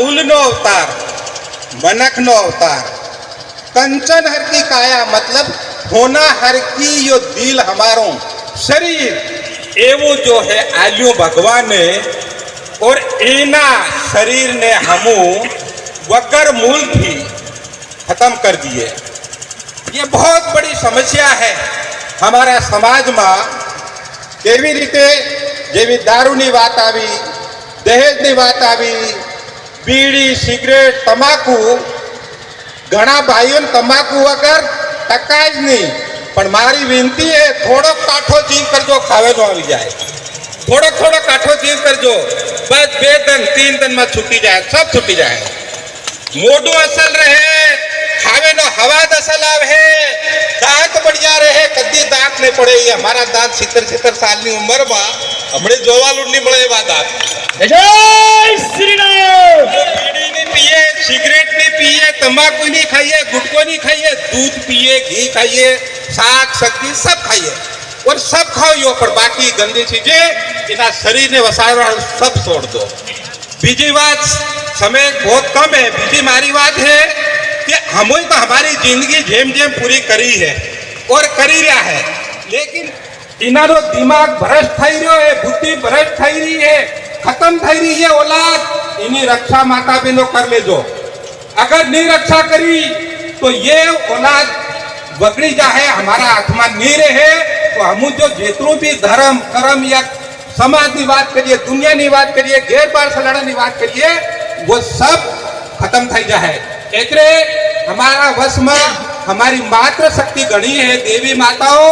मूलनो अवतार, मनखनो अवतार, कंचन हर की काया मतलब होना हर की यो दिल हमारो शरीर एवो जो है आलियो भगवान ने और एना शरीर ने हमू वकर मूल थी खत्म कर दिए। ये बहुत बड़ी समस्या है हमारा समाज में। केवी रीते जेवी दारूनी बात आवी, दहेजनी बात आवी, बीड़ी सिगरेट तंबाकू, घना भाईओ तंबाकू वगर टकाय ज नहीं। पण मारी विनती है थोड़ो काठो जीव करजो, खावे नो आवी जाए। थोड़ो थोड़ो काठो जीव करजो, बस 2 दिन 3 दिन में छूटी जाए, सब छूटी जाए। मोडो असल रहे, खावे नो हवाद असल आवे, दांत बढ़िया रहे, कदी दांत नहीं पड़े। हमारा दांत 70 साल की उम्र में हमने जोवालू नहीं મળે એવા દાંત। जय श्री राम। बीड़ी नहीं पिए, सिगरेट नहीं पिए, तंबाकू नहीं खाइए, गुटखा नहीं खाइए, दूध पिए, घी खाइए, साग सब्जी सब खाइए और सब खाओ, पर बाकी गंदी चीजें इना शरीर ने वसाड़ा सब छोड़ दो। बीजी बात, समय बहुत कम है। बीजी मारी बात है कि हम तो हमारी जिंदगी जेम जेम पूरी करी है और करी रहा है, लेकिन इनारो दिमाग भ्रष्ट थई रह्यो है, बुद्धि भ्रष्ट थई रही है, खत्म थई रही है औलाद। इनी रक्षा माता बहनों कर लेजो। अगर नहीं रक्षा करी तो ये औलाद बगड़ी जाए, हमारा हाथ में नहीं रहे तो हम जो जेतरू भी धर्म कर्म या समाज की बात करिए, दुनिया की बात करिए, घेर बार सलाड़ा की बात करिए, वो सब खत्म थई जाए। एतरे हमारा वश में हमारी मात्र शक्ति घनी है। देवी माताओं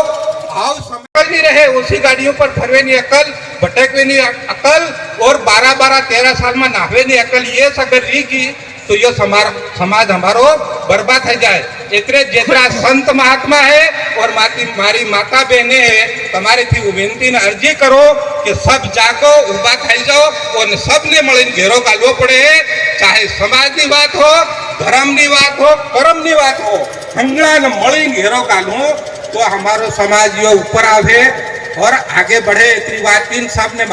भाव समझ नहीं रहे, उसी गाड़ियों पर फरवे नहीं अकल, भटकवे नहीं अकल और 12-13 साल में नाहवे नहीं अकल। ये अगर रही की तो ये समाज हमारो बर्बाद हो जाए। इतने जितना संत महात्मा है और मारी माता बहने है, तुम्हारे थी विनती ने अर्जी करो कि सब जागो, उभा थई जाओ और सबने मिलीने घेरो गालवो पड़े है। चाहे समाज की बात हो, धर्म की बात हो, कर्म की बात हो, हंगड़ा ने मिलीने घेरो गालवो तो हमारो समाज यो ऊपर आवे और आगे बढ़े। इतनी बात इन सब ने